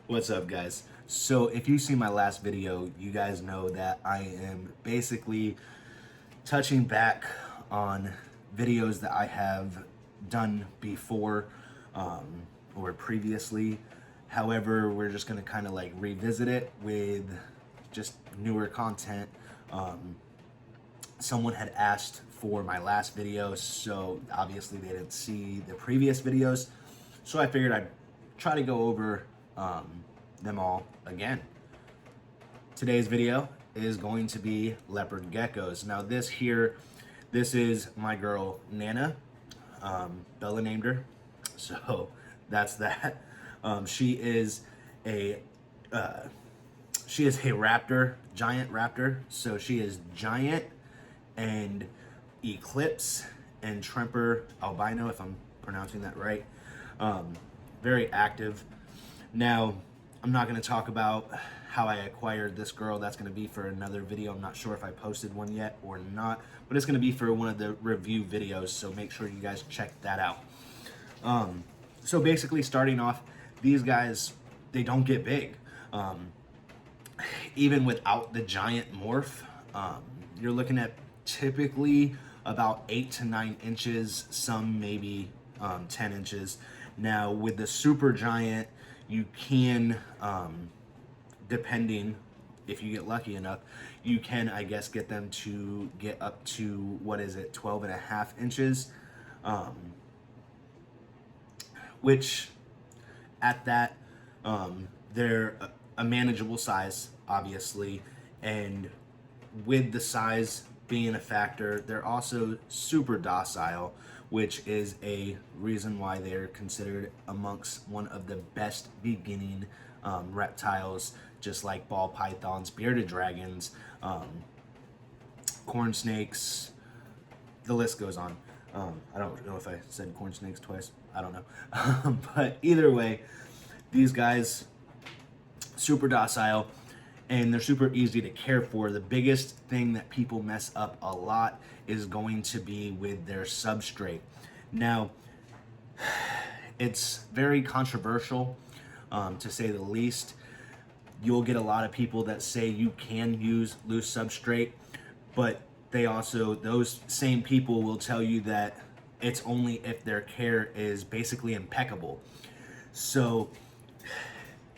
What's up, guys? So if you see my last video, you guys know that I am basically touching back on videos that I have done before or previously. However, we're just going to kind of like revisit it with just newer content. Someone had asked for my last video, so obviously they didn't see the previous videos. So I figured I'd try to go over them all again. Today's video is going to be leopard geckos. Now this is my girl Nana. Bella named her, so that's that. She is a raptor, giant raptor. So she is giant and eclipse and Tremper albino, if I'm pronouncing that right. Very active. Now, I'm not going to talk about how I acquired this girl. That's going to be for another video. I'm not sure if I posted one yet or not, but it's going to be for one of the review videos, so make sure you guys check that out. So basically, starting off, these guys, they don't get big. Even without the giant morph, you're looking at typically about 8 to 9 inches, some maybe 10 inches. Now, with the super giant, you can, depending if you get lucky enough, you can, I guess, get them to get up to, 12 and a half inches, which at that, they're a manageable size, obviously, and with the size being a factor, they're also super docile, which is a reason why they're considered amongst one of the best beginning reptiles, just like ball pythons, bearded dragons, corn snakes, the list goes on. I don't know if I said corn snakes twice. I don't know. But either way, these guys, super docile, and they're super easy to care for. The biggest thing that people mess up a lot is going to be with their substrate. Now, it's very controversial, to say the least. You'll get a lot of people that say you can use loose substrate, but those same people will tell you that it's only if their care is basically impeccable. So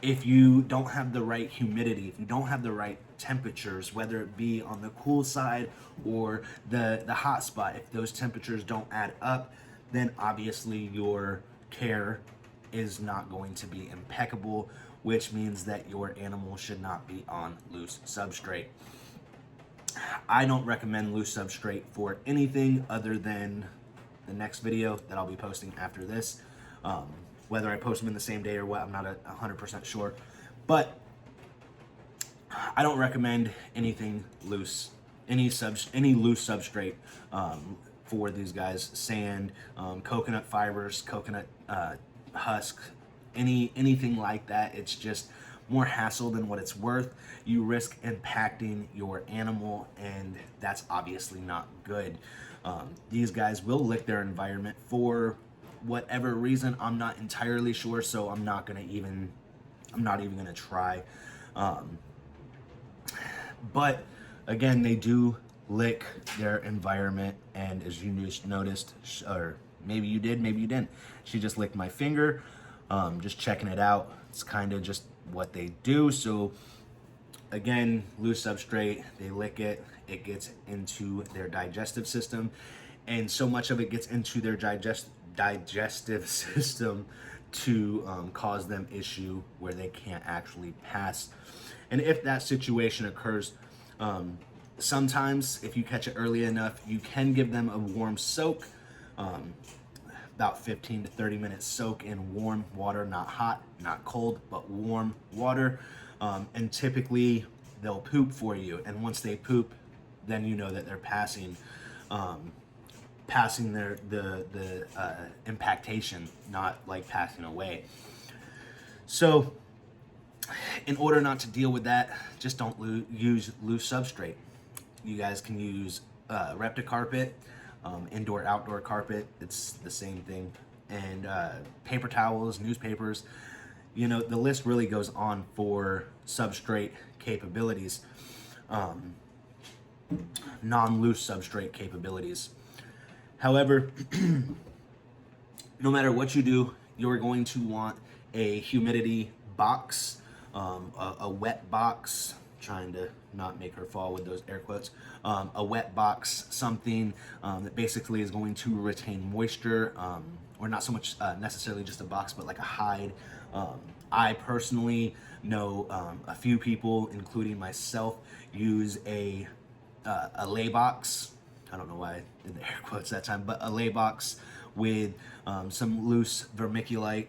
if you don't have the right humidity, if you don't have the right temperatures, whether it be on the cool side or the hot spot, if those temperatures don't add up, then obviously your care is not going to be impeccable, which means that your animal should not be on loose substrate. I don't recommend loose substrate for anything other than the next video that I'll be posting after this. Whether I post them in the same day or what, I'm not 100% sure. But I don't recommend anything loose, any loose substrate for these guys. Sand, coconut fibers, coconut husk, anything like that. It's just more hassle than what it's worth. You risk impacting your animal, and that's obviously not good. These guys will lick their environment for whatever reason. I'm not entirely sure, so I'm not even gonna try. But again, they do lick their environment, and as you just noticed, or maybe you did, maybe you didn't, she just licked my finger. Just checking it out. It's kind of just what they do. So again, loose substrate, they lick it, it gets into their digestive system, and so much of it gets into their digestive system to cause them issue where they can't actually pass. And if that situation occurs, sometimes if you catch it early enough, you can give them a warm soak, about 15 to 30 minutes soak in warm water, not hot, not cold, but warm water. And typically they'll poop for you. And once they poop, then you know that they're passing the impactation, not like passing away. So in order not to deal with that, just don't use loose substrate. You guys can use Repticarpet, indoor outdoor carpet, it's the same thing, and paper towels, newspapers. you know, the list really goes on for substrate capabilities, non-loose substrate capabilities. However, no matter what you do, you're going to want a humidity box, a wet box, trying to not make her fall with those air quotes, a wet box, something that basically is going to retain moisture, or not so much necessarily just a box, but like a hide. I personally know a few people, including myself, use a lay box. I don't know why I did the air quotes that time, but a lay box with some loose vermiculite,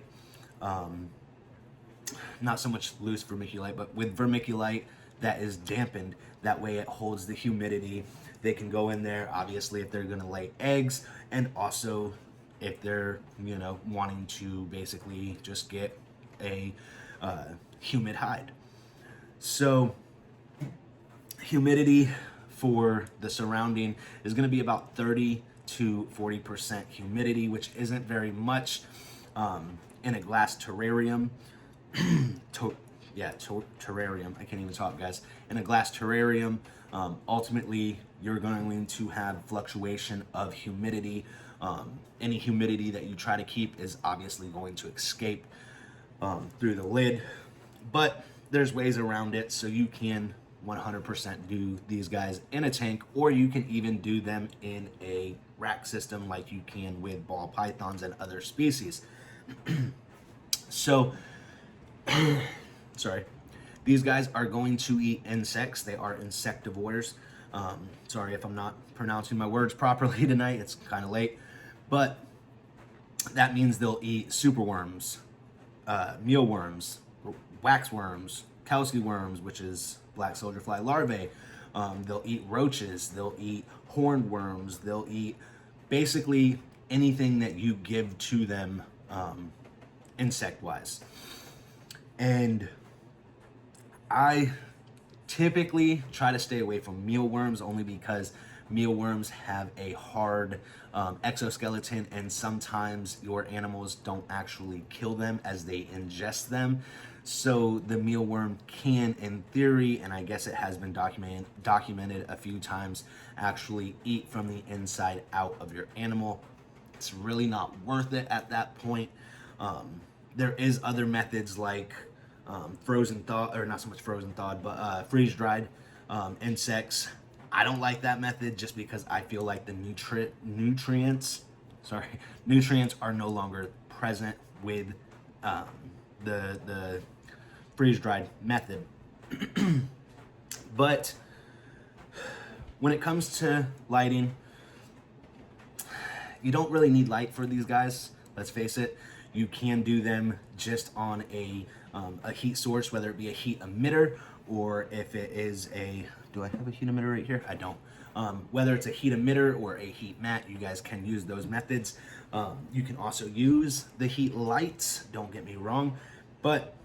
not so much loose vermiculite, but with vermiculite that is dampened. That way it holds the humidity. They can go in there, obviously, if they're going to lay eggs, and also if they're, you know, wanting to basically just get a humid hide. So humidity for the surrounding is going to be about 30 to 40% humidity, which isn't very much in a glass terrarium. Terrarium. I can't even talk, guys. In a glass terrarium, ultimately, you're going to have fluctuation of humidity. Any humidity that you try to keep is obviously going to escape through the lid, but there's ways around it, so you can 100% do these guys in a tank, or you can even do them in a rack system like you can with ball pythons and other species. So, sorry, these guys are going to eat insects. They are insectivores. Sorry if I'm not pronouncing my words properly tonight. It's kind of late, but that means they'll eat superworms, mealworms, waxworms, cowsky worms, which is black soldier fly larvae. They'll eat roaches. They'll eat horned worms. They'll eat basically anything that you give to them insect-wise. And I typically try to stay away from mealworms only because mealworms have a hard exoskeleton, and sometimes your animals don't actually kill them as they ingest them. So the mealworm can, in theory, and I guess it has been documented a few times, actually eat from the inside out of your animal. It's really not worth it at that point. There is other methods like frozen thawed, or not so much frozen thawed, but freeze dried insects. I don't like that method just because I feel like the nutrients are no longer present with the freeze dried method. But when it comes to lighting, you don't really need light for these guys. Let's face it. You can do them just on a heat source, whether it be a heat emitter, or if it is a, do I have a heat emitter right here? I don't. Whether it's a heat emitter or a heat mat, you guys can use those methods. You can also use the heat lights, don't get me wrong, but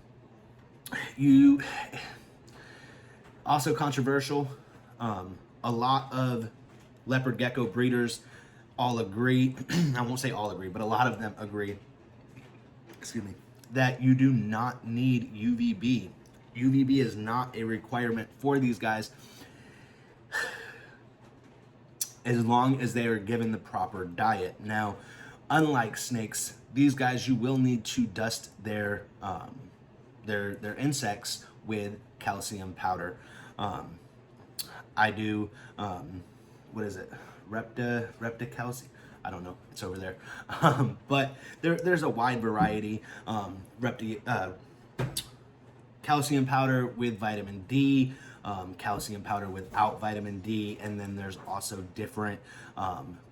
you, also controversial, a lot of leopard gecko breeders all agree, I won't say all agree, but a lot of them agree, that you do not need UVB. UVB is not a requirement for these guys as long as they are given the proper diet. Now, unlike snakes, these guys, you will need to dust their insects with calcium powder. I do, what is it? Repticalcium? I don't know. It's over there. But there's a wide variety. Calcium powder with vitamin D, calcium powder without vitamin D, and then there's also different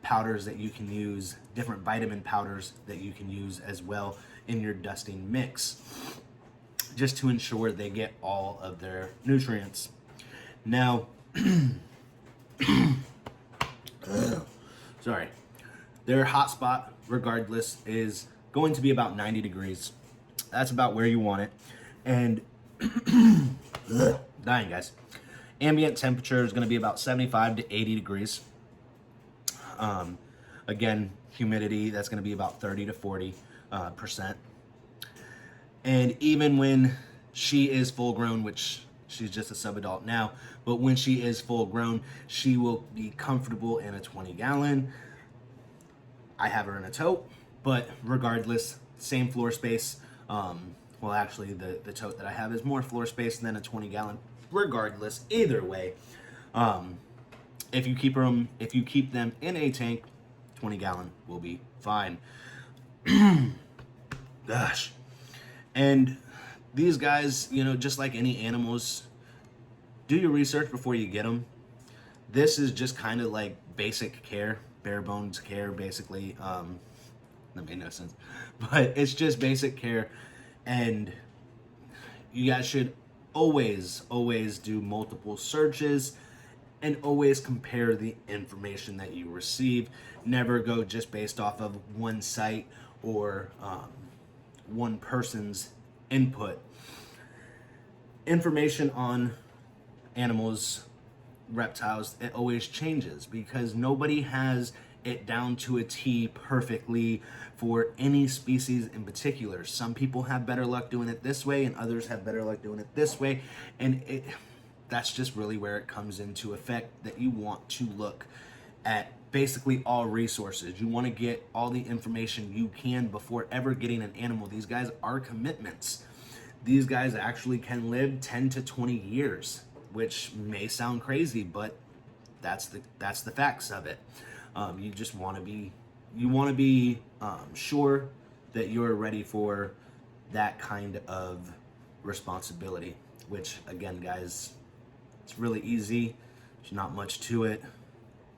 powders that you can use, different vitamin powders that you can use as well in your dusting mix, just to ensure they get all of their nutrients. Now, sorry, their hot spot, regardless, is going to be about 90 degrees. That's about where you want it. And dying, guys. Ambient temperature is going to be about 75 to 80 degrees. Again, humidity, that's going to be about 30 to 40%. And even when she is full grown, which she's just a sub-adult now, but when she is full grown, she will be comfortable in a 20-gallon. I have her in a tote, but regardless, same floor space. Well, actually, the tote that I have is more floor space than a 20-gallon. Regardless, either way, if you keep them in a tank, 20-gallon will be fine. Gosh. And these guys, you know, just like any animals, do your research before you get them. This is just kind of like basic care, bare bones care, basically. That made no sense, but it's just basic care, and you guys should always do multiple searches and always compare the information that you receive. Never go just based off of one site or one person's input. Information on animals, reptiles, it always changes because nobody has it down to a T perfectly for any species in particular. Some people have better luck doing it this way and others have better luck doing it this way, and that's just really where it comes into effect, that you want to look at basically all resources. You want to get all the information you can before ever getting an animal. These guys are commitments. These guys actually can live 10 to 20 years, which may sound crazy, but that's the facts of it. You just want to be sure that you're ready for that kind of responsibility, which again, guys, it's really easy. There's not much to it.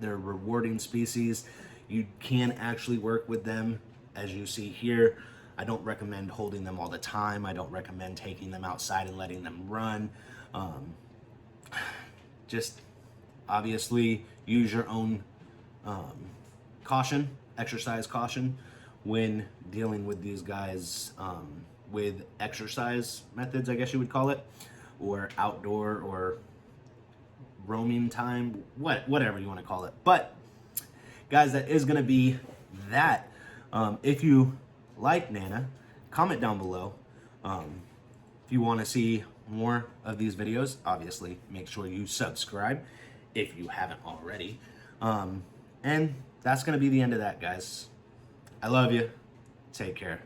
They're rewarding species. You can actually work with them, as you see here. I don't recommend holding them all the time. I don't recommend taking them outside and letting them run. Just obviously use your own caution, exercise caution when dealing with these guys with exercise methods, I guess you would call it, or outdoor or roaming time, whatever you want to call it. But guys, that is going to be that. If you like Nana, comment down below. If you want to see more of these videos, obviously make sure you subscribe if you haven't already. And that's going to be the end of that, guys. I love you. Take care.